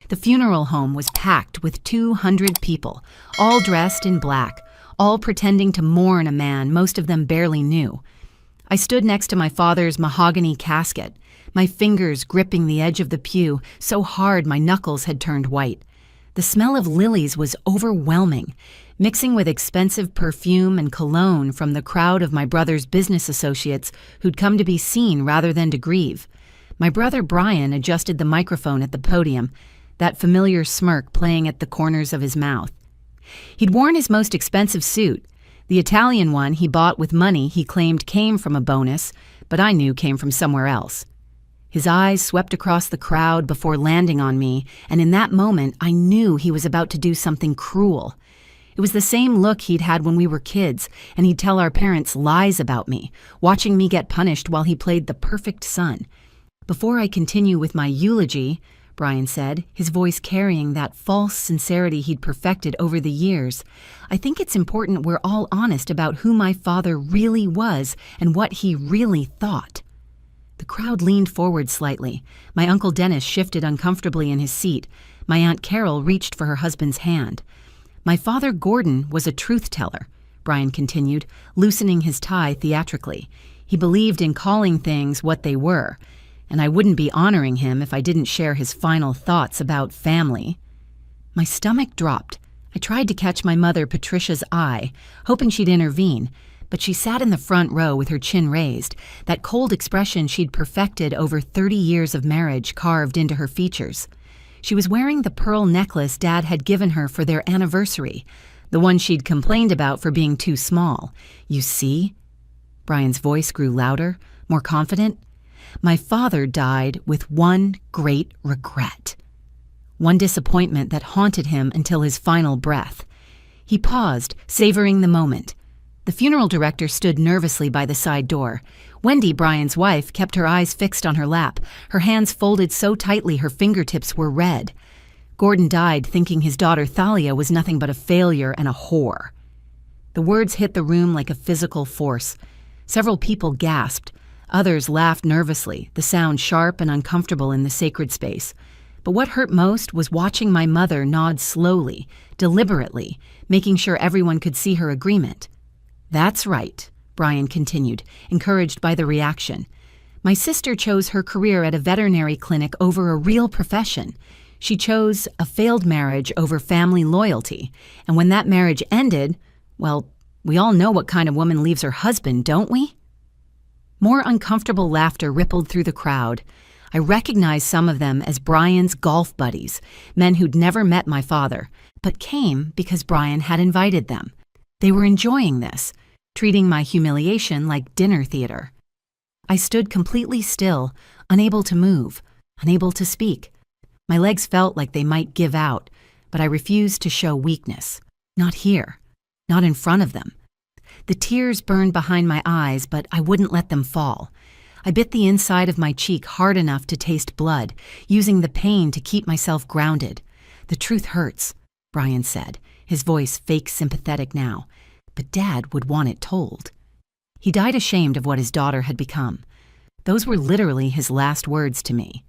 The funeral home was packed with 200 people, all dressed in black, all pretending to mourn a man most of them barely knew. I stood next to my father's mahogany casket, my fingers gripping the edge of the pew so hard my knuckles had turned white. The smell of lilies was overwhelming, mixing with expensive perfume and cologne from the crowd of my brother's business associates who'd come to be seen rather than to grieve. My brother Brian adjusted the microphone at the podium, that familiar smirk playing at the corners of his mouth. He'd worn his most expensive suit, the Italian one he bought with money he claimed came from a bonus, but I knew came from somewhere else. His eyes swept across the crowd before landing on me, and in that moment I knew he was about to do something cruel. It was the same look he'd had when we were kids, and he'd tell our parents lies about me, watching me get punished while he played the perfect son. "Before I continue with my eulogy," Brian said, his voice carrying that false sincerity he'd perfected over the years, "I think it's important we're all honest about who my father really was and what he really thought." The crowd leaned forward slightly. My Uncle Dennis shifted uncomfortably in his seat. My Aunt Carol reached for her husband's hand. "My father Gordon was a truth-teller," Brian continued, loosening his tie theatrically. "He believed in calling things what they were, and I wouldn't be honoring him if I didn't share his final thoughts about family." My stomach dropped. I tried to catch my mother Patricia's eye, hoping she'd intervene, but she sat in the front row with her chin raised, that cold expression she'd perfected over 30 years of marriage carved into her features. She was wearing the pearl necklace Dad had given her for their anniversary, the one she'd complained about for being too small. "You see?" Brian's voice grew louder, more confident. "My father died with one great regret. One disappointment that haunted him until his final breath." He paused, savoring the moment. The funeral director stood nervously by the side door. Wendy, Brian's wife, kept her eyes fixed on her lap, her hands folded so tightly her fingertips were red. Gordon died thinking his daughter Thalia was nothing but a failure and a whore. The words hit the room like a physical force. Several people gasped. Others laughed nervously, the sound sharp and uncomfortable in the sacred space. But what hurt most was watching my mother nod slowly, deliberately, making sure everyone could see her agreement. "That's right," Brian continued, encouraged by the reaction. "My sister chose her career at a veterinary clinic over a real profession. She chose a failed marriage over family loyalty. And when that marriage ended, well, we all know what kind of woman leaves her husband, don't we?" More uncomfortable laughter rippled through the crowd. I recognized some of them as Brian's golf buddies, men who'd never met my father, but came because Brian had invited them. They were enjoying this, treating my humiliation like dinner theater. I stood completely still, unable to move, unable to speak. My legs felt like they might give out, but I refused to show weakness. Not here, not in front of them. The tears burned behind my eyes, but I wouldn't let them fall. I bit the inside of my cheek hard enough to taste blood, using the pain to keep myself grounded. "The truth hurts," Brian said, his voice fake sympathetic now. "But Dad would want it told." He died ashamed of what his daughter had become. Those were literally his last words to me.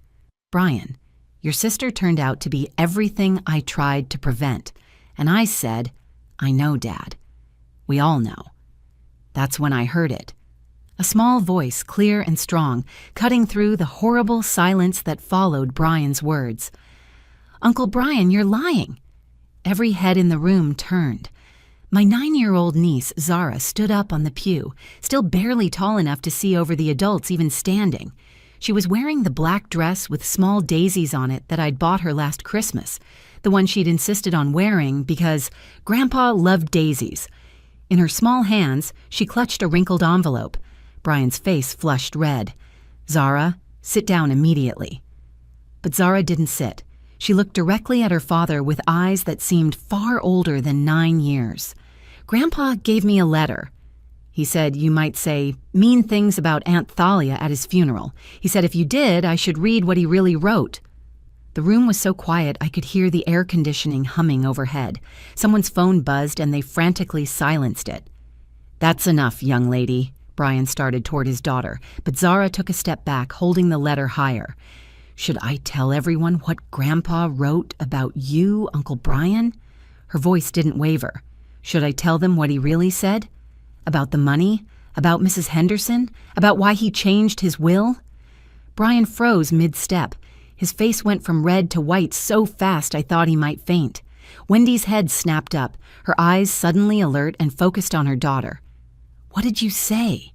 "Brian, your sister turned out to be everything I tried to prevent." And I said, "I know, Dad. We all know." That's when I heard it. A small voice, clear and strong, cutting through the horrible silence that followed Brian's words. "Uncle Brian, you're lying." Every head in the room turned. My 9-year-old niece, Zara, stood up on the pew, still barely tall enough to see over the adults even standing. She was wearing the black dress with small daisies on it that I'd bought her last Christmas, the one she'd insisted on wearing because Grandpa loved daisies. In her small hands, she clutched a wrinkled envelope. Brian's face flushed red. "Zara, sit down immediately." But Zara didn't sit. She looked directly at her father with eyes that seemed far older than 9 years. "Grandpa gave me a letter. He said you might say mean things about Aunt Thalia at his funeral. He said if you did, I should read what he really wrote." The room was so quiet I could hear the air conditioning humming overhead. Someone's phone buzzed and they frantically silenced it. "That's enough, young lady," Brian started toward his daughter, but Zara took a step back, holding the letter higher. Should I tell everyone what Grandpa wrote about you, Uncle Brian? Her voice didn't waver. Should I tell them what he really said? About the money? About Mrs. Henderson? About why he changed his will? Brian froze mid-step. His face went from red to white so fast I thought he might faint. Wendy's head snapped up, her eyes suddenly alert and focused on her daughter. "What did you say?"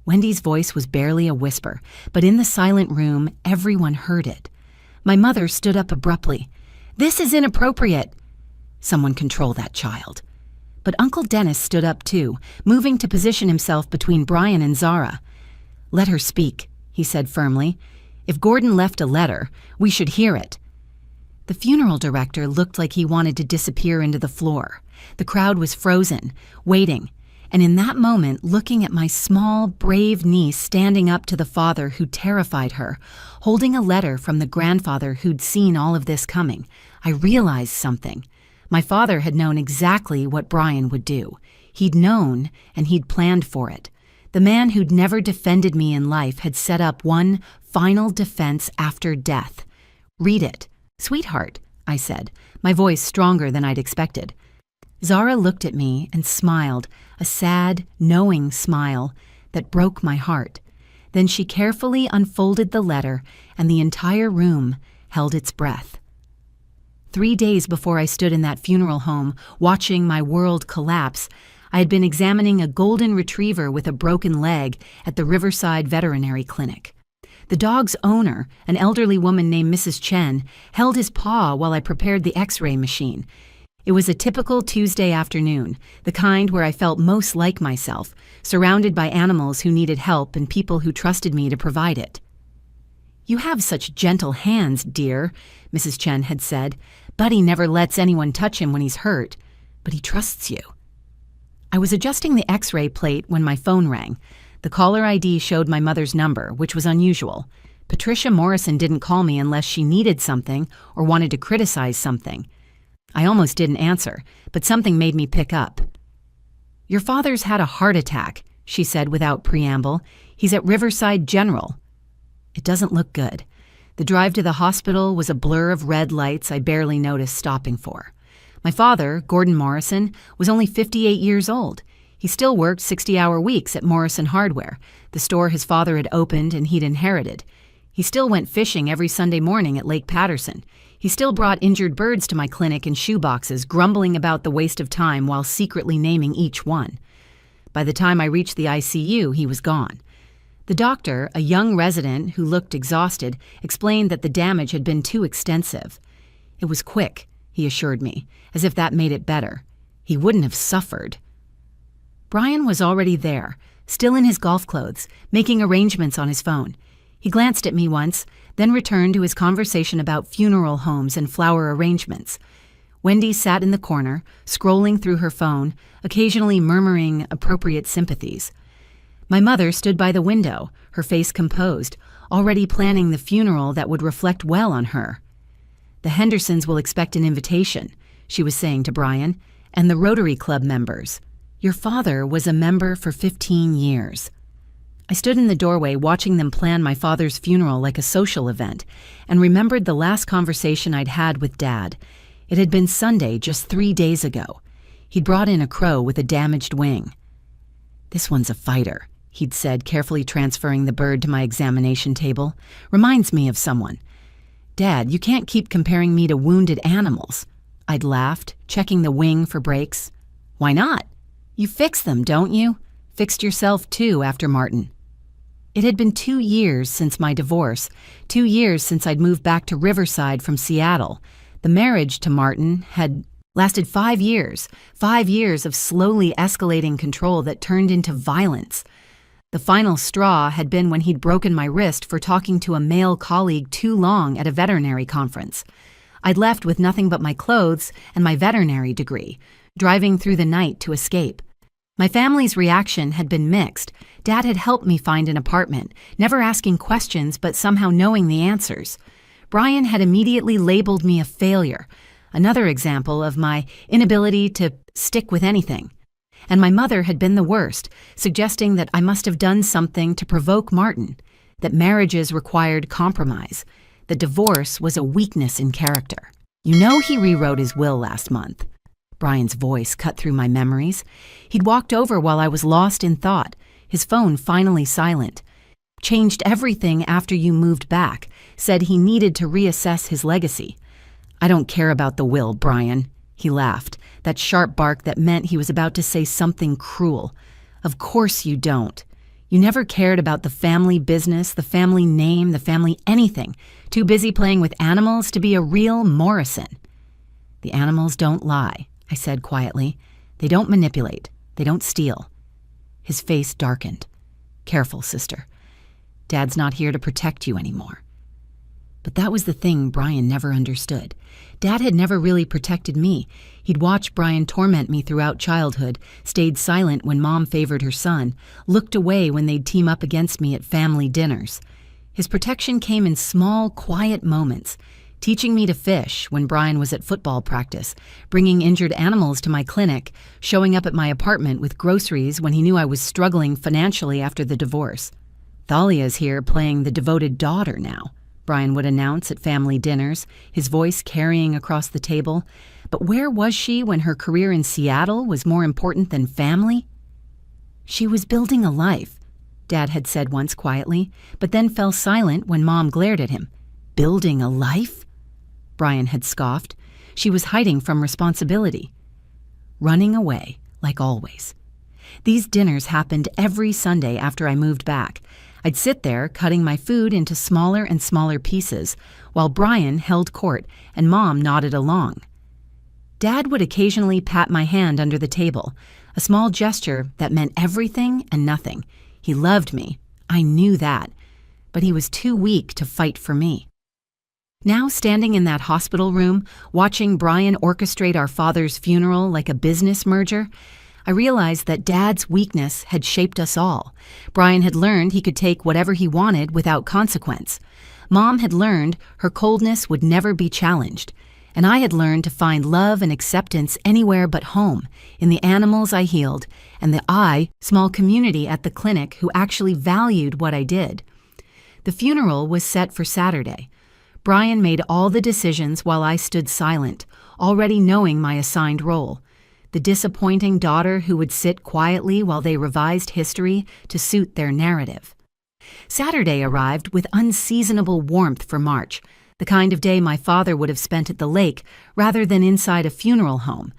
Wendy's voice was barely a whisper, but in the silent room, everyone heard it. My mother stood up abruptly. "This is inappropriate." "Someone control that child." But Uncle Dennis stood up too, moving to position himself between Brian and Zara. "Let her speak," he said firmly. "If Gordon left a letter, we should hear it." The funeral director looked like he wanted to disappear into the floor. The crowd was frozen, waiting, and in that moment, looking at my small, brave niece standing up to the father who terrified her, holding a letter from the grandfather who'd seen all of this coming, I realized something. My father had known exactly what Brian would do. He'd known, and he'd planned for it. The man who'd never defended me in life had set up one final defense after death. "Read it." "Sweetheart," I said, my voice stronger than I'd expected. Zara looked at me and smiled, a sad, knowing smile that broke my heart. Then she carefully unfolded the letter, and the entire room held its breath. 3 days before I stood in that funeral home, watching my world collapse, I had been examining a golden retriever with a broken leg at the Riverside Veterinary Clinic. The dog's owner, an elderly woman named Mrs. Chen, held his paw while I prepared the X-ray machine. It was a typical Tuesday afternoon, the kind where I felt most like myself, surrounded by animals who needed help and people who trusted me to provide it. "You have such gentle hands, dear," Mrs. Chen had said. "Buddy never lets anyone touch him when he's hurt, but he trusts you." I was adjusting the X-ray plate when my phone rang. The caller ID showed my mother's number, which was unusual. Patricia Morrison didn't call me unless she needed something or wanted to criticize something. I almost didn't answer, but something made me pick up. "Your father's had a heart attack," she said without preamble. "He's at Riverside General." It doesn't look good. The drive to the hospital was a blur of red lights I barely noticed stopping for. My father, Gordon Morrison, was only 58 years old. He still worked 60-hour weeks at Morrison Hardware, the store his father had opened and he'd inherited. He still went fishing every Sunday morning at Lake Patterson. He still brought injured birds to my clinic in shoeboxes, grumbling about the waste of time while secretly naming each one. By the time I reached the ICU, he was gone. The doctor, a young resident who looked exhausted, explained that the damage had been too extensive. "It was quick," he assured me, as if that made it better. "He wouldn't have suffered." Brian was already there, still in his golf clothes, making arrangements on his phone. He glanced at me once, then returned to his conversation about funeral homes and flower arrangements. Wendy sat in the corner, scrolling through her phone, occasionally murmuring appropriate sympathies. My mother stood by the window, her face composed, already planning the funeral that would reflect well on her. "The Hendersons will expect an invitation," she was saying to Brian, "and the Rotary Club members. Your father was a member for 15 years. I stood in the doorway watching them plan my father's funeral like a social event and remembered the last conversation I'd had with Dad. It had been Sunday, just 3 days ago. He'd brought in a crow with a damaged wing. "This one's a fighter," he'd said, carefully transferring the bird to my examination table. "Reminds me of someone." "Dad, you can't keep comparing me to wounded animals." I'd laughed, checking the wing for breaks. "Why not? You fix them, don't you? Fixed yourself too after Martin." It had been 2 years since my divorce, 2 years since I'd moved back to Riverside from Seattle. The marriage to Martin had lasted 5 years, 5 years of slowly escalating control that turned into violence. The final straw had been when he'd broken my wrist for talking to a male colleague too long at a veterinary conference. I'd left with nothing but my clothes and my veterinary degree, driving through the night to escape. My family's reaction had been mixed. Dad had helped me find an apartment, never asking questions but somehow knowing the answers. Brian had immediately labeled me a failure, another example of my inability to stick with anything. And my mother had been the worst, suggesting that I must have done something to provoke Martin, that marriages required compromise, The divorce was a weakness in character. You know he rewrote his will last month. Brian's voice cut through my memories. He'd walked over while I was lost in thought, his phone finally silent. Changed everything after you moved back, said he needed to reassess his legacy. I don't care about the will, Brian. He laughed, that sharp bark that meant he was about to say something cruel. Of course you don't. You never cared about the family business, the family name, the family anything. Too busy playing with animals to be a real Morrison. The animals don't lie, I said quietly. They don't manipulate. They don't steal. His face darkened. Careful, sister. Dad's not here to protect you anymore. But that was the thing Brian never understood. Dad had never really protected me. He'd watched Brian torment me throughout childhood, stayed silent when Mom favored her son, looked away when they'd team up against me at family dinners. His protection came in small, quiet moments, teaching me to fish when Brian was at football practice, bringing injured animals to my clinic, showing up at my apartment with groceries when he knew I was struggling financially after the divorce. Thalia's here playing the devoted daughter now, Brian would announce at family dinners, his voice carrying across the table. But where was she when her career in Seattle was more important than family? She was building a life, Dad had said once quietly, but then fell silent when Mom glared at him. Building a life? Brian had scoffed. She was hiding from responsibility. Running away, like always. These dinners happened every Sunday after I moved back. I'd sit there, cutting my food into smaller and smaller pieces, while Brian held court and Mom nodded along. Dad would occasionally pat my hand under the table, a small gesture that meant everything and nothing. He loved me. I knew that. But he was too weak to fight for me. Now, standing in that hospital room, watching Brian orchestrate our father's funeral like a business merger, I realized that Dad's weakness had shaped us all. Brian had learned he could take whatever he wanted without consequence. Mom had learned her coldness would never be challenged. And I had learned to find love and acceptance anywhere but home, in the animals I healed, and the small community at the clinic who actually valued what I did. The funeral was set for Saturday. Brian made all the decisions while I stood silent, already knowing my assigned role. The disappointing daughter who would sit quietly while they revised history to suit their narrative. Saturday arrived with unseasonable warmth for March, the kind of day my father would have spent at the lake rather than inside a funeral home.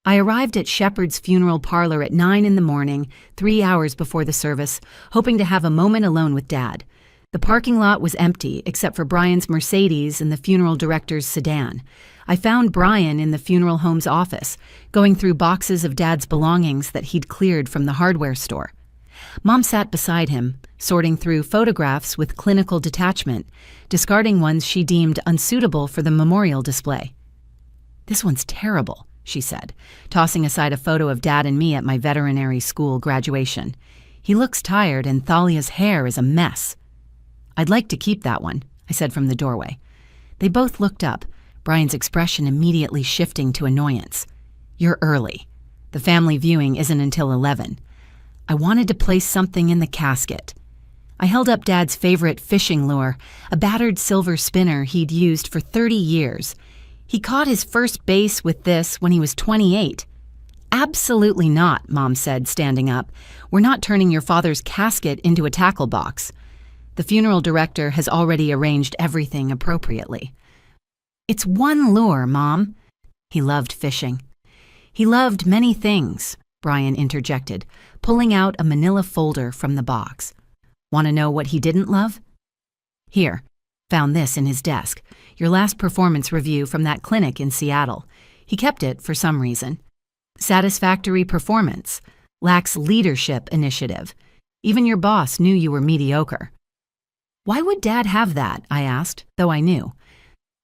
I arrived at Shepard's funeral parlor at 9 a.m, 3 hours before the service, hoping to have a moment alone with Dad. The parking lot was empty except for Brian's Mercedes and the funeral director's sedan. I found Brian in the funeral home's office, going through boxes of Dad's belongings that he'd cleared from the hardware store. Mom sat beside him, sorting through photographs with clinical detachment, discarding ones she deemed unsuitable for the memorial display. "This one's terrible," she said, tossing aside a photo of Dad and me at my veterinary school graduation. "He looks tired and Thalia's hair is a mess." "I'd like to keep that one," I said from the doorway. They both looked up, Brian's expression immediately shifting to annoyance. "You're early. The family viewing isn't until 11. I wanted to place something in the casket." I held up Dad's favorite fishing lure, a battered silver spinner he'd used for 30 years. He caught his first bass with this when he was 28. "Absolutely not," Mom said, standing up. "We're not turning your father's casket into a tackle box. The funeral director has already arranged everything appropriately." "It's one lure, Mom." He loved fishing. "He loved many things," Brian interjected, pulling out a manila folder from the box. "Want to know what he didn't love?" "Here, found this in his desk. Your last performance review from that clinic in Seattle." He kept it for some reason. "Satisfactory performance. Lacks leadership initiative. Even your boss knew you were mediocre." "Why would Dad have that?" I asked, though I knew.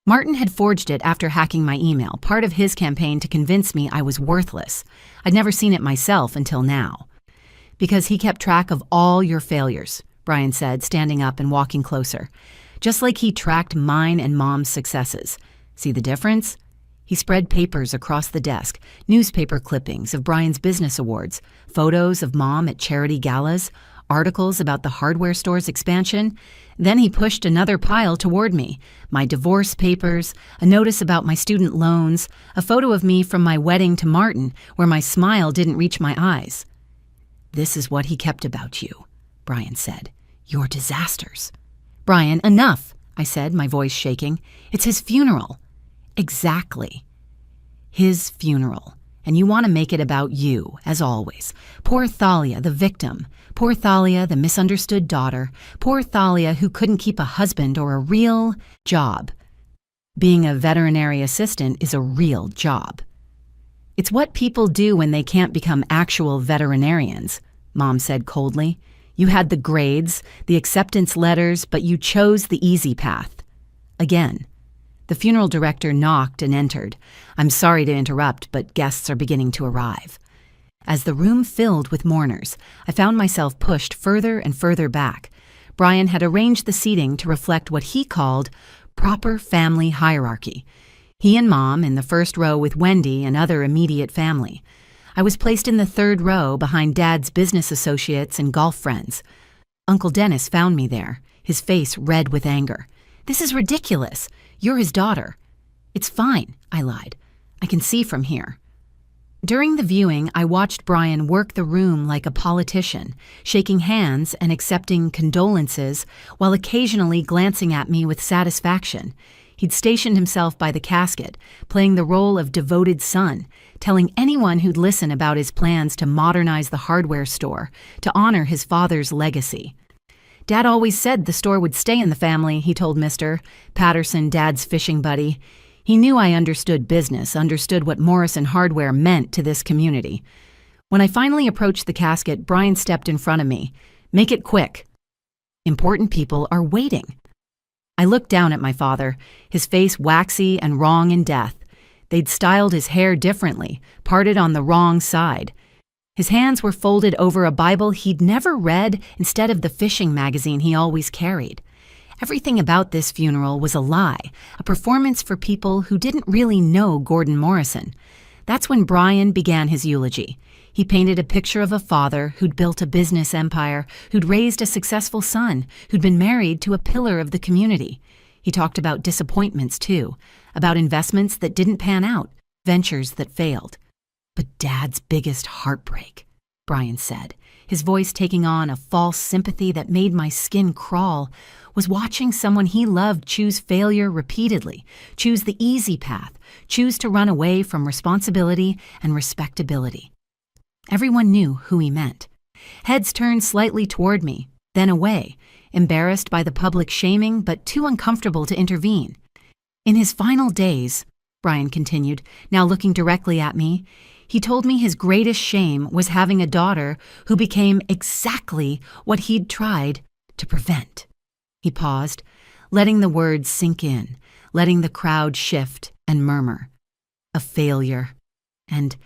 Martin had forged it after hacking my email, part of his campaign to convince me I was worthless. I'd never seen it myself until now. "Because he kept track of all your failures," Brian said, standing up and walking closer. "Just like he tracked mine and Mom's successes. See the difference?" He spread papers across the desk, newspaper clippings of Brian's business awards, photos of Mom at charity galas, articles about the hardware store's expansion. Then he pushed another pile toward me, my divorce papers, a notice about my student loans, a photo of me from my wedding to Martin, where my smile didn't reach my eyes. "This is what he kept about you," Brian said. "Your disasters." "Brian, enough," I said, my voice shaking. "It's his funeral." "Exactly. His funeral. And you want to make it about you, as always. Poor Thalia, the victim. Poor Thalia, the misunderstood daughter. Poor Thalia, who couldn't keep a husband or a real job. Being a veterinary assistant is a real job. It's what people do when they can't become actual veterinarians," Mom said coldly. "You had the grades, the acceptance letters, but you chose the easy path." Again. The funeral director knocked and entered. "I'm sorry to interrupt, but guests are beginning to arrive." As the room filled with mourners, I found myself pushed further and further back. Brian had arranged the seating to reflect what he called proper family hierarchy. He and Mom in the first row with Wendy and other immediate family. I was placed in the third row behind Dad's business associates and golf friends. Uncle Dennis found me there, his face red with anger. "This is ridiculous. You're his daughter." "It's fine," I lied. "I can see from here." During the viewing, I watched Brian work the room like a politician, shaking hands and accepting condolences while occasionally glancing at me with satisfaction. He'd stationed himself by the casket, playing the role of devoted son, telling anyone who'd listen about his plans to modernize the hardware store, to honor his father's legacy. "Dad always said the store would stay in the family," he told Mr. Patterson, Dad's fishing buddy. He knew I understood business, understood what Morrison Hardware meant to this community. When I finally approached the casket, Brian stepped in front of me. "Make it quick. Important people are waiting." I looked down at my father, his face waxy and wrong in death. They'd styled his hair differently, parted on the wrong side. His hands were folded over a Bible he'd never read instead of the fishing magazine he always carried. Everything about this funeral was a lie, a performance for people who didn't really know Gordon Morrison. That's when Brian began his eulogy. He painted a picture of a father who'd built a business empire, who'd raised a successful son, who'd been married to a pillar of the community. He talked about disappointments, too, about investments that didn't pan out, ventures that failed. "But Dad's biggest heartbreak," Brian said, his voice taking on a false sympathy that made my skin crawl, was watching someone he loved choose failure repeatedly, choose the easy path, choose to run away from responsibility and respectability. Everyone knew who he meant. Heads turned slightly toward me, then away, embarrassed by the public shaming but too uncomfortable to intervene. "In his final days," Brian continued, now looking directly at me, "he told me his greatest shame was having a daughter who became exactly what he'd tried to prevent." He paused, letting the words sink in, letting the crowd shift and murmur. "A failure. And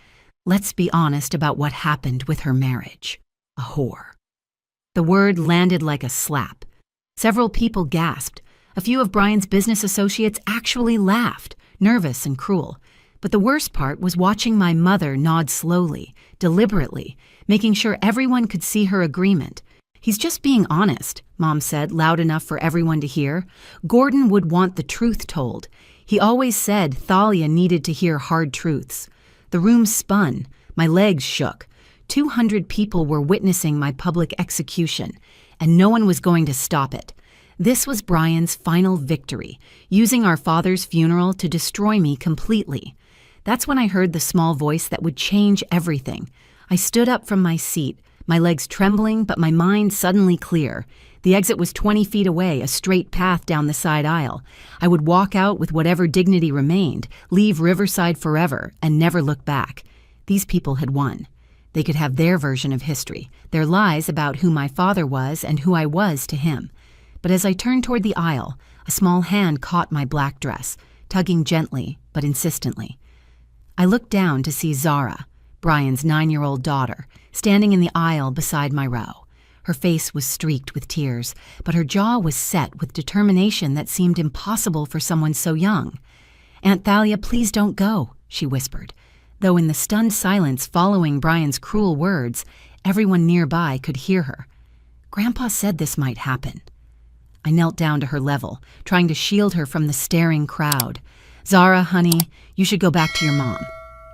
let's be honest about what happened with her marriage. A whore." The word landed like a slap. Several people gasped. A few of Brian's business associates actually laughed, nervous and cruel. But the worst part was watching my mother nod slowly, deliberately, making sure everyone could see her agreement. "He's just being honest," Mom said, loud enough for everyone to hear. "Gordon would want the truth told. He always said Thalia needed to hear hard truths." The room spun. My legs shook. 200 people were witnessing my public execution, and no one was going to stop it. This was Brian's final victory, using our father's funeral to destroy me completely. That's when I heard the small voice that would change everything. I stood up from my seat, my legs trembling but my mind suddenly clear. The exit was 20 feet away, a straight path down the side aisle. I would walk out with whatever dignity remained, leave Riverside forever, and never look back. These people had won. They could have their version of history, their lies about who my father was and who I was to him. But as I turned toward the aisle, a small hand caught my black dress, tugging gently but insistently. I looked down to see Zara, Brian's 9-year-old daughter, standing in the aisle beside my row. Her face was streaked with tears, but her jaw was set with determination that seemed impossible for someone so young. "Aunt Thalia, please don't go," she whispered, though in the stunned silence following Brian's cruel words, everyone nearby could hear her. Grandpa said this might happen. I knelt down to her level, trying to shield her from the staring crowd. Zara, honey, you should go back to your mom.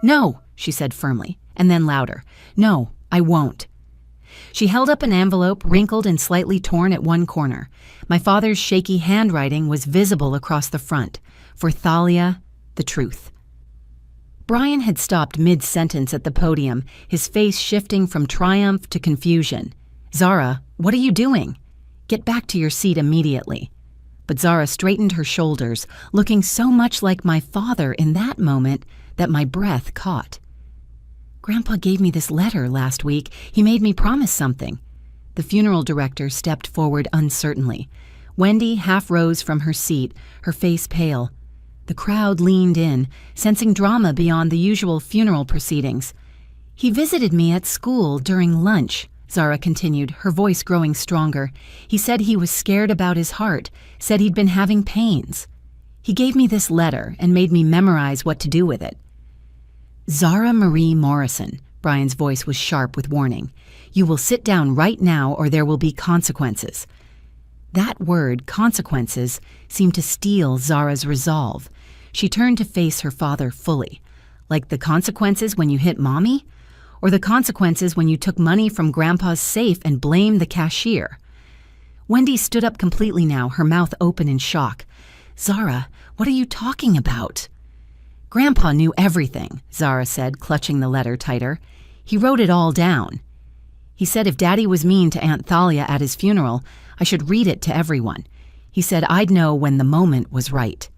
No, she said firmly, and then louder. No, I won't. She held up an envelope, wrinkled and slightly torn at one corner. My father's shaky handwriting was visible across the front. For Thalia, the truth. Brian had stopped mid-sentence at the podium, his face shifting from triumph to confusion. Zara, what are you doing? Get back to your seat immediately. But Zara straightened her shoulders, looking so much like my father in that moment that my breath caught. Grandpa gave me this letter last week. He made me promise something. The funeral director stepped forward uncertainly. Wendy half rose from her seat, her face pale. The crowd leaned in, sensing drama beyond the usual funeral proceedings. He visited me at school during lunch, Zara continued, her voice growing stronger. He said he was scared about his heart, said he'd been having pains. He gave me this letter and made me memorize what to do with it. Zara Marie Morrison, Brian's voice was sharp with warning. You will sit down right now or there will be consequences. That word, consequences, seemed to steal Zara's resolve. She turned to face her father fully. Like the consequences when you hit Mommy? Or the consequences when you took money from Grandpa's safe and blamed the cashier? Wendy stood up completely now, her mouth open in shock. Zara, what are you talking about? Grandpa knew everything, Zara said, clutching the letter tighter. He wrote it all down. He said if Daddy was mean to Aunt Thalia at his funeral, I should read it to everyone. He said I'd know when the moment was right.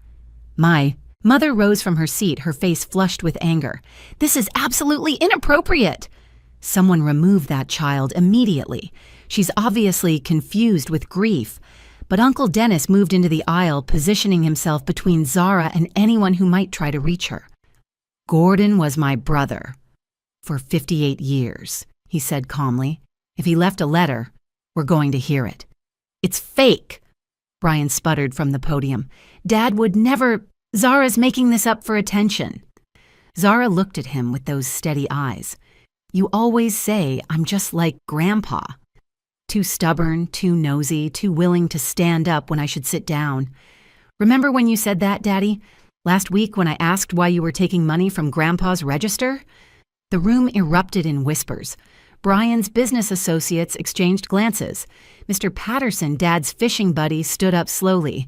My mother rose from her seat, her face flushed with anger. This is absolutely inappropriate. Someone remove that child immediately. She's obviously confused with grief. But Uncle Dennis moved into the aisle, positioning himself between Zara and anyone who might try to reach her. Gordon was my brother. For 58 years, he said calmly. If he left a letter, we're going to hear it. It's fake, Brian sputtered from the podium. Dad would never... Zara's making this up for attention. Zara looked at him with those steady eyes. You always say I'm just like Grandpa. Too stubborn, too nosy, too willing to stand up when I should sit down. Remember when you said that, Daddy? Last week when I asked why you were taking money from Grandpa's register? The room erupted in whispers. Brian's business associates exchanged glances. Mr. Patterson, Dad's fishing buddy, stood up slowly.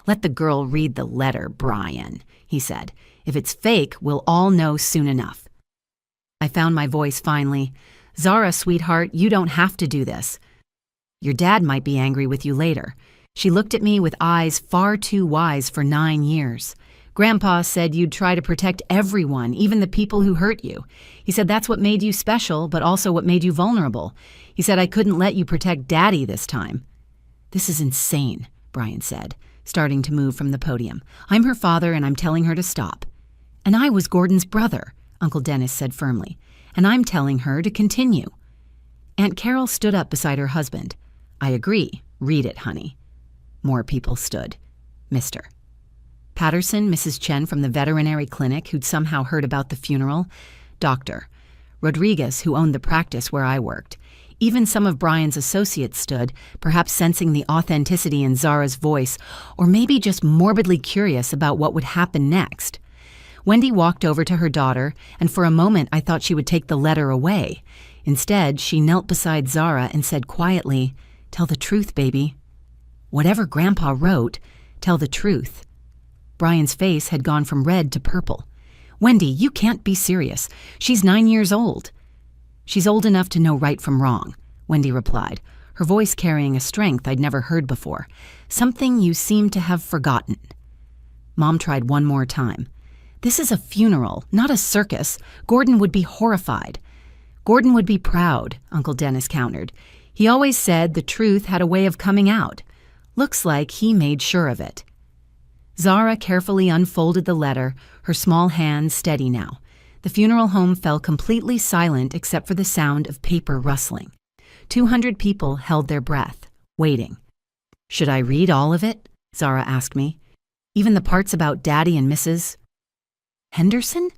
Let the girl read the letter, Brian, he said. If it's fake, we'll all know soon enough. I found my voice finally. Zara, sweetheart, you don't have to do this. Your dad might be angry with you later. She looked at me with eyes far too wise for 9 years. Grandpa said you'd try to protect everyone, even the people who hurt you. He said that's what made you special, but also what made you vulnerable. He said I couldn't let you protect Daddy this time. This is insane, Brian said, starting to move from the podium. I'm her father and I'm telling her to stop. And I was Gordon's brother, Uncle Dennis said firmly, and I'm telling her to continue. Aunt Carol stood up beside her husband. I agree. Read it, honey. More people stood. Mr. Patterson, Mrs. Chen from the veterinary clinic who'd somehow heard about the funeral. Doctor. Rodriguez, who owned the practice where I worked. Even some of Brian's associates stood, perhaps sensing the authenticity in Zara's voice, or maybe just morbidly curious about what would happen next. Wendy walked over to her daughter, and for a moment I thought she would take the letter away. Instead, she knelt beside Zara and said quietly, Tell the truth, baby. Whatever Grandpa wrote, tell the truth. Brian's face had gone from red to purple. Wendy, you can't be serious. She's 9 years old. She's old enough to know right from wrong, Wendy replied, her voice carrying a strength I'd never heard before. Something you seem to have forgotten. Mom tried one more time. This is a funeral, not a circus. Gordon would be horrified. Gordon would be proud, Uncle Dennis countered. He always said the truth had a way of coming out. Looks like he made sure of it. Zara carefully unfolded the letter, her small hands steady now. The funeral home fell completely silent except for the sound of paper rustling. 200 people held their breath, waiting. Should I read all of it? Zara asked me. Even the parts about Daddy and Mrs. Henderson?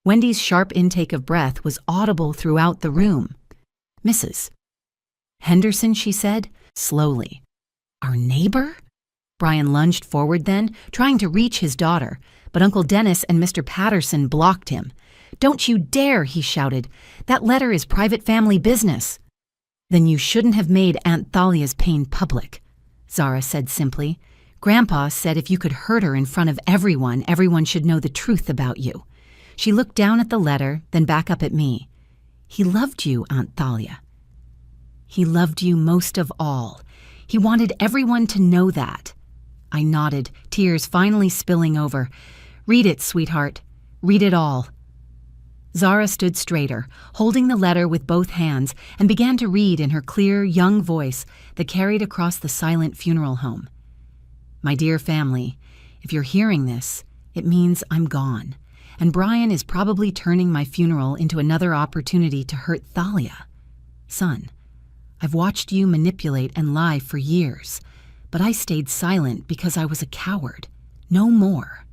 Wendy's sharp intake of breath was audible throughout the room. Mrs. Henderson, she said, slowly. Our neighbor? Brian lunged forward then, trying to reach his daughter, but Uncle Dennis and Mr. Patterson blocked him. Don't you dare, he shouted. That letter is private family business. Then you shouldn't have made Aunt Thalia's pain public, Zara said simply. Grandpa said if you could hurt her in front of everyone, everyone should know the truth about you. She looked down at the letter, then back up at me. He loved you, Aunt Thalia. He loved you most of all. He wanted everyone to know that. I nodded, tears finally spilling over. Read it, sweetheart. Read it all. Zara stood straighter, holding the letter with both hands, and began to read in her clear, young voice that carried across the silent funeral home. My dear family, if you're hearing this, it means I'm gone, and Brian is probably turning my funeral into another opportunity to hurt Thalia. Son, I've watched you manipulate and lie for years, but I stayed silent because I was a coward. No more.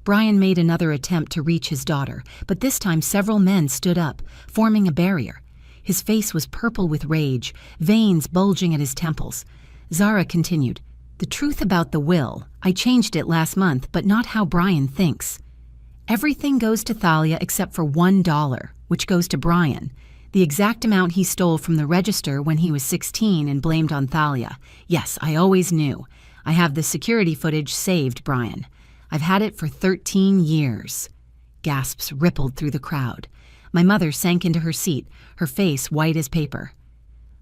Brian made another attempt to reach his daughter, but this time several men stood up, forming a barrier. His face was purple with rage, veins bulging at his temples. Zara continued, The truth about the will, I changed it last month, but not how Brian thinks. Everything goes to Thalia except for $1, which goes to Brian, the exact amount he stole from the register when he was 16 and blamed on Thalia. Yes, I always knew. I have the security footage saved, Brian. I've had it for 13 years. Gasps rippled through the crowd. My mother sank into her seat, her face white as paper.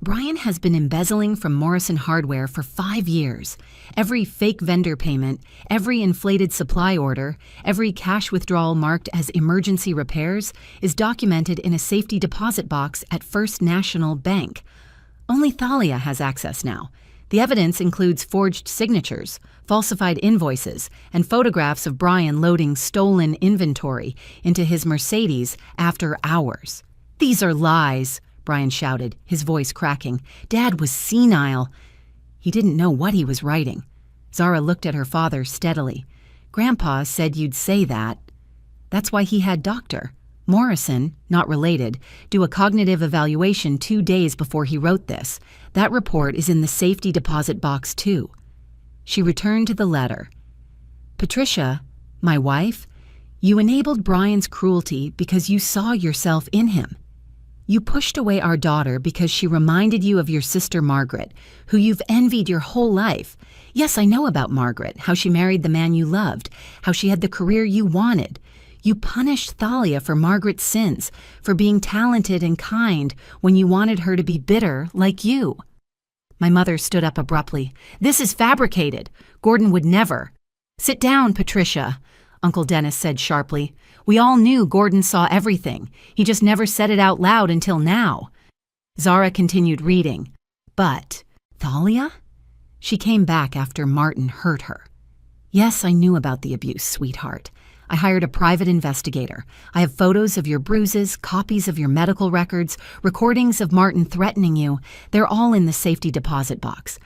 Brian has been embezzling from Morrison Hardware for 5 years. Every fake vendor payment, every inflated supply order, every cash withdrawal marked as emergency repairs is documented in a safety deposit box at First National Bank. Only Thalia has access now. The evidence includes forged signatures, falsified invoices, and photographs of Brian loading stolen inventory into his Mercedes after hours. These are lies, Brian shouted, his voice cracking. Dad was senile. He didn't know what he was writing. Zara looked at her father steadily. Grandpa said you'd say that. That's why he had Dr. Morrison, not related, do a cognitive evaluation 2 days before he wrote this. That report is in the safety deposit box, too. She returned to the letter. Patricia, my wife, you enabled Brian's cruelty because you saw yourself in him. You pushed away our daughter because she reminded you of your sister Margaret, who you've envied your whole life. Yes, I know about Margaret, how she married the man you loved, how she had the career you wanted. You punished Thalia for Margaret's sins, for being talented and kind when you wanted her to be bitter like you. My mother stood up abruptly. This is fabricated. Gordon would never. Sit down, Patricia, Uncle Dennis said sharply. We all knew Gordon saw everything. He just never said it out loud until now. Zara continued reading. But Thalia? She came back after Martin hurt her. Yes, I knew about the abuse, sweetheart. I hired a private investigator. I have photos of your bruises, copies of your medical records, recordings of Martin threatening you. They're all in the safety deposit box.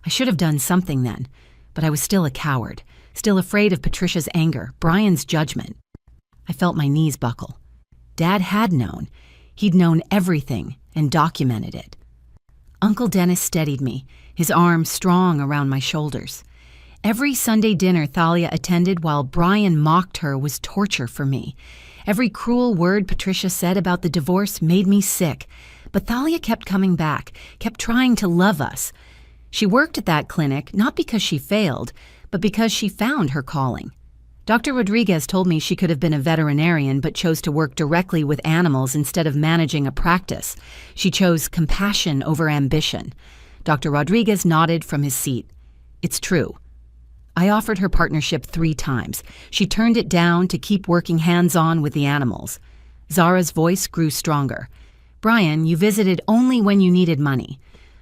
I should have done something then, but I was still a coward, still afraid of Patricia's anger, Brian's judgment. I felt my knees buckle. Dad had known. He'd known everything and documented it. Uncle Dennis steadied me, his arm strong around my shoulders. Every Sunday dinner Thalia attended while Brian mocked her was torture for me. Every cruel word Patricia said about the divorce made me sick. But Thalia kept coming back, kept trying to love us. She worked at that clinic not because she failed, but because she found her calling. Dr. Rodriguez told me she could have been a veterinarian but chose to work directly with animals instead of managing a practice. She chose compassion over ambition. Dr. Rodriguez nodded from his seat. It's true. I offered her partnership 3 times. She turned it down to keep working hands-on with the animals. Zara's voice grew stronger. Brian, you visited only when you needed money.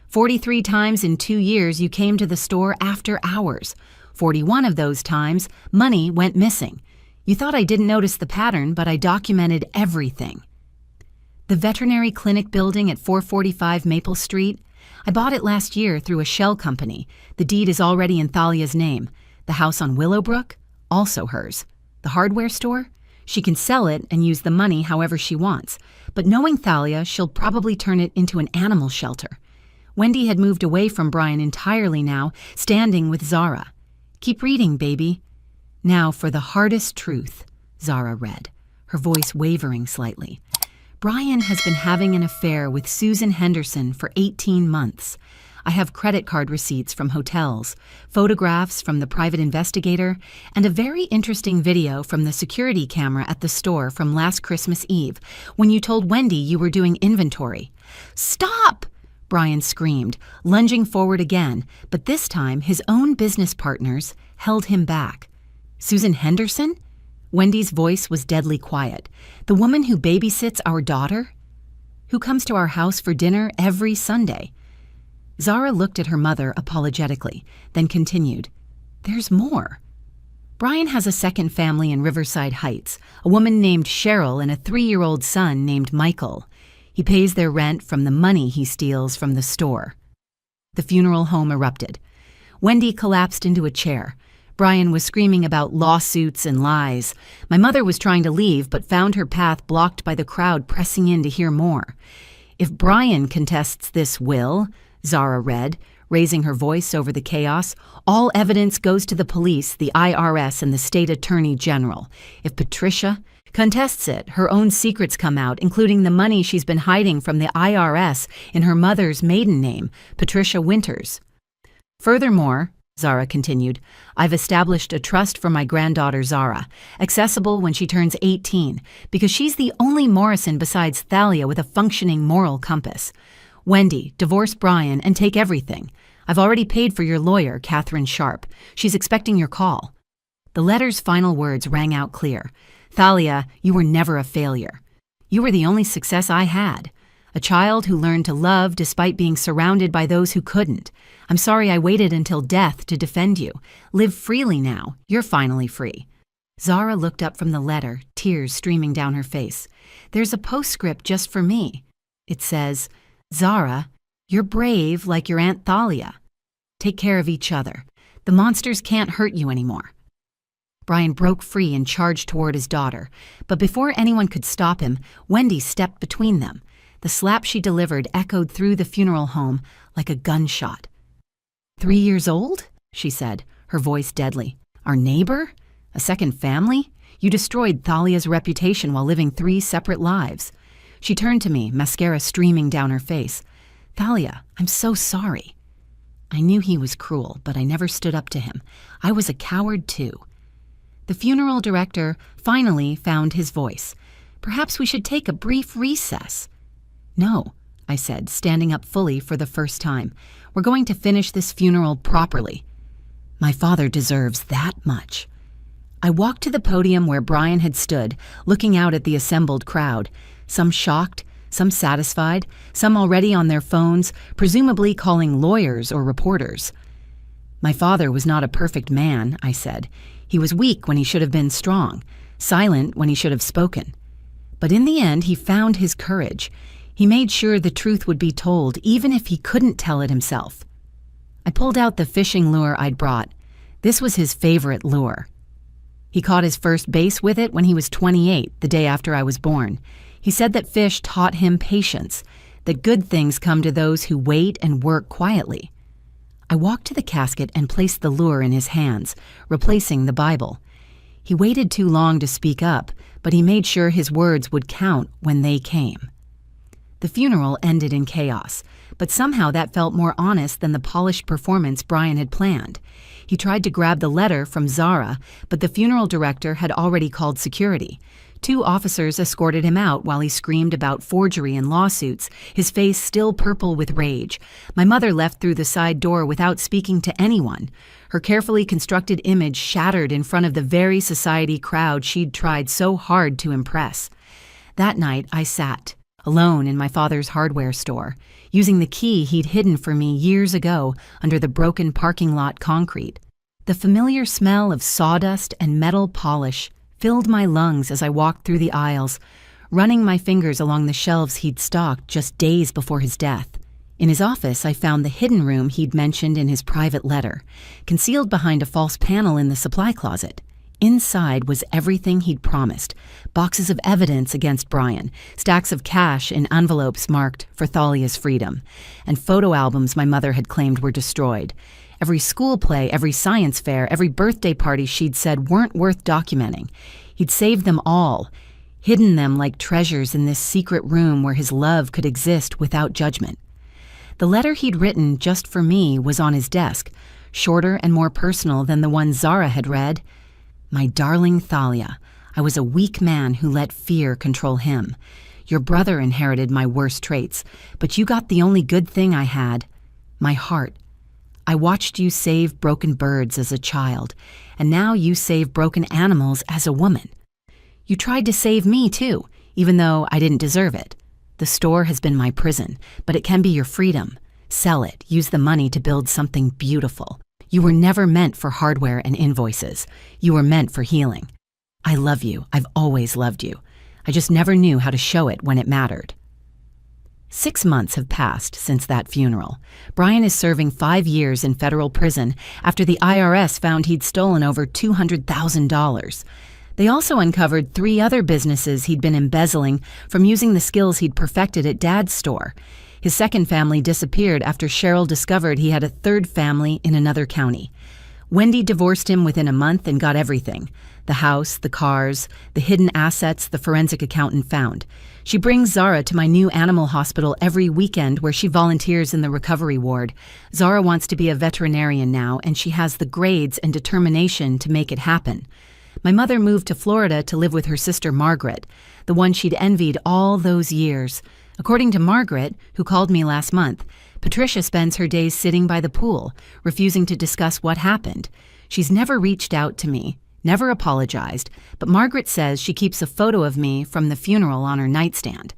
43 times in 2 years you came to the store after hours. 41 of those times, money went missing. You thought I didn't notice the pattern, but I documented everything. The veterinary clinic building at 445 Maple Street, I bought it last year through a shell company. The deed is already in Thalia's name. The house on Willowbrook, also hers. The hardware store, she can sell it and use the money however she wants. But knowing Thalia, she'll probably turn it into an animal shelter. Wendy had moved away from Brian entirely now, standing with Zara. "Keep reading, baby." "Now for the hardest truth," Zara read, her voice wavering slightly. "Brian has been having an affair with Susan Henderson for 18 months. I have credit card receipts from hotels, photographs from the private investigator, and a very interesting video from the security camera at the store from last Christmas Eve, when you told Wendy you were doing inventory." "Stop!" Brian screamed, lunging forward again, but this time his own business partners held him back. "Susan Henderson?" Wendy's voice was deadly quiet. "The woman who babysits our daughter? Who comes to our house for dinner every Sunday?" Zara looked at her mother apologetically, then continued, "There's more. Brian has a second family in Riverside Heights, a woman named Cheryl and a 3-year-old son named Michael. He pays their rent from the money he steals from the store." The funeral home erupted. Wendy collapsed into a chair. Brian was screaming about lawsuits and lies. My mother was trying to leave, but found her path blocked by the crowd pressing in to hear more. "If Brian contests this will," Zara read, raising her voice over the chaos, "all evidence goes to the police, the IRS, and the state attorney general. If Patricia contests it, her own secrets come out, including the money she's been hiding from the IRS in her mother's maiden name, Patricia Winters. Furthermore," Zara continued, "I've established a trust for my granddaughter Zara, accessible when she turns 18, because she's the only Morrison besides Thalia with a functioning moral compass. Wendy, divorce Brian and take everything. I've already paid for your lawyer, Catherine Sharp. She's expecting your call." The letter's final words rang out clear. "Thalia, you were never a failure. You were the only success I had. A child who learned to love despite being surrounded by those who couldn't. I'm sorry I waited until death to defend you. Live freely now. You're finally free." Zara looked up from the letter, tears streaming down her face. "There's a postscript just for me. It says, 'Zara, you're brave like your Aunt Thalia. Take care of each other. The monsters can't hurt you anymore.'" Brian broke free and charged toward his daughter, but before anyone could stop him, Wendy stepped between them. The slap she delivered echoed through the funeral home like a gunshot. 3 years old?" she said, her voice deadly. "Our neighbor? A second family? You destroyed Thalia's reputation while living 3 separate lives." She turned to me, mascara streaming down her face. "Thalia, I'm so sorry." I knew he was cruel, but I never stood up to him. I was a coward too. The funeral director finally found his voice. "Perhaps we should take a brief recess." "No," I said, standing up fully for the first time. "We're going to finish this funeral properly. My father deserves that much." I walked to the podium where Brian had stood, looking out at the assembled crowd. Some shocked, some satisfied, some already on their phones, presumably calling lawyers or reporters. "My father was not a perfect man," I said. "He was weak when he should have been strong, silent when he should have spoken. But in the end, he found his courage. He made sure the truth would be told, even if he couldn't tell it himself." I pulled out the fishing lure I'd brought. This was his favorite lure. He caught his first bass with it when he was 28, the day after I was born. He said that fish taught him patience, that good things come to those who wait and work quietly. I walked to the casket and placed the lure in his hands, replacing the Bible. He waited too long to speak up, but he made sure his words would count when they came. The funeral ended in chaos, but somehow that felt more honest than the polished performance Brian had planned. He tried to grab the letter from Zara, but the funeral director had already called security. 2 officers escorted him out while he screamed about forgery and lawsuits, his face still purple with rage. My mother left through the side door without speaking to anyone. Her carefully constructed image shattered in front of the very society crowd she'd tried so hard to impress. That night, I sat, alone in my father's hardware store, using the key he'd hidden for me years ago under the broken parking lot concrete. The familiar smell of sawdust and metal polish filled my lungs as I walked through the aisles, running my fingers along the shelves he'd stocked just days before his death. In his office, I found the hidden room he'd mentioned in his private letter, concealed behind a false panel in the supply closet. Inside was everything he'd promised: boxes of evidence against Brian, stacks of cash in envelopes marked for Thalia's freedom, and photo albums my mother had claimed were destroyed. Every school play, every science fair, every birthday party she'd said weren't worth documenting. He'd saved them all, hidden them like treasures in this secret room where his love could exist without judgment. The letter he'd written just for me was on his desk, shorter and more personal than the one Zara had read. My darling Thalia, I was a weak man who let fear control him. Your brother inherited my worst traits, but you got the only good thing I had: my heart. I watched you save broken birds as a child, and now you save broken animals as a woman. You tried to save me too, even though I didn't deserve it. The store has been my prison, but it can be your freedom. Sell it, use the money to build something beautiful. You were never meant for hardware and invoices. You were meant for healing. I love you. I've always loved you. I just never knew how to show it when it mattered. 6 months have passed since that funeral. Brian is serving 5 years in federal prison after the IRS found he'd stolen over $200,000. They also uncovered 3 other businesses he'd been embezzling from using the skills he'd perfected at Dad's store. His second family disappeared after Cheryl discovered he had a third family in another county. Wendy divorced him within a month and got everything: the house, the cars, the hidden assets the forensic accountant found. She brings Zara to my new animal hospital every weekend where she volunteers in the recovery ward. Zara wants to be a veterinarian now, and she has the grades and determination to make it happen. My mother moved to Florida to live with her sister Margaret, the one she'd envied all those years. According to Margaret, who called me last month, Patricia spends her days sitting by the pool, refusing to discuss what happened. She's never reached out to me, never apologized, but Margaret says she keeps a photo of me from the funeral on her nightstand.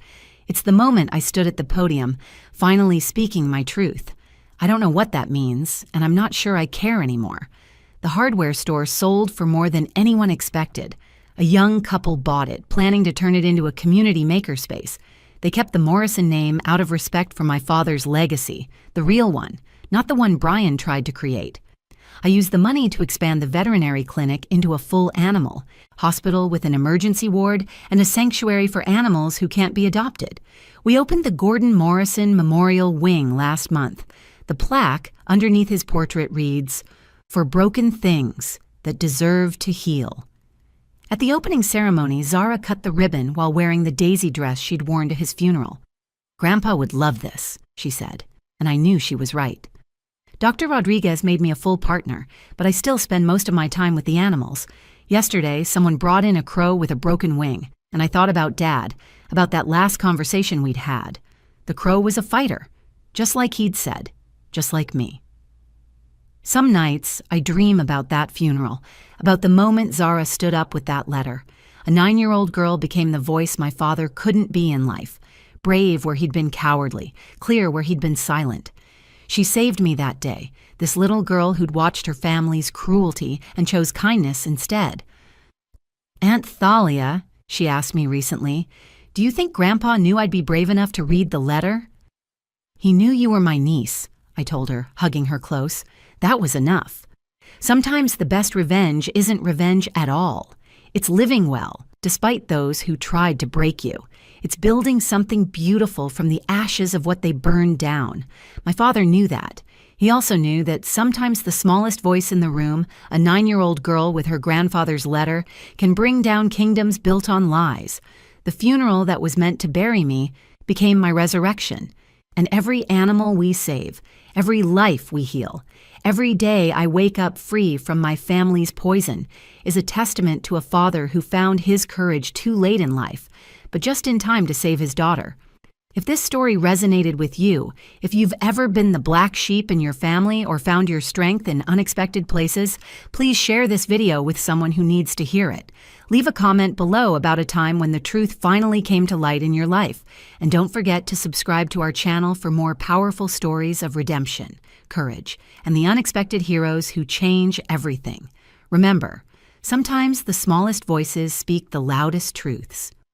It's the moment I stood at the podium, finally speaking my truth. I don't know what that means, and I'm not sure I care anymore. The hardware store sold for more than anyone expected. A young couple bought it, planning to turn it into a community makerspace. They kept the Morrison name out of respect for my father's legacy, the real one, not the one Brian tried to create. I used the money to expand the veterinary clinic into a full animal hospital with an emergency ward and a sanctuary for animals who can't be adopted. We opened the Gordon Morrison Memorial Wing last month. The plaque underneath his portrait reads, "For broken things that deserve to heal." At the opening ceremony, Zara cut the ribbon while wearing the daisy dress she'd worn to his funeral. "Grandpa would love this," she said, and I knew she was right. Dr. Rodriguez made me a full partner, but I still spend most of my time with the animals. Yesterday, someone brought in a crow with a broken wing, and I thought about Dad, about that last conversation we'd had. The crow was a fighter, just like he'd said, just like me. Some nights, I dream about that funeral, about the moment Zara stood up with that letter. A 9-year-old girl became the voice my father couldn't be in life, brave where he'd been cowardly, clear where he'd been silent. She saved me that day, this little girl who'd watched her family's cruelty and chose kindness instead. "Aunt Thalia," she asked me recently, "do you think Grandpa knew I'd be brave enough to read the letter?" "He knew you were my niece," I told her, hugging her close. That was enough. Sometimes the best revenge isn't revenge at all. It's living well, despite those who tried to break you. It's building something beautiful from the ashes of what they burned down. My father knew that. He also knew that sometimes the smallest voice in the room, a 9-year-old girl with her grandfather's letter, can bring down kingdoms built on lies. The funeral that was meant to bury me became my resurrection. And every animal we save, every life we heal, every day I wake up free from my family's poison is a testament to a father who found his courage too late in life, but just in time to save his daughter. If this story resonated with you, if you've ever been the black sheep in your family or found your strength in unexpected places, please share this video with someone who needs to hear it. Leave a comment below about a time when the truth finally came to light in your life. And don't forget to subscribe to our channel for more powerful stories of redemption, courage, and the unexpected heroes who change everything. Remember, sometimes the smallest voices speak the loudest truths.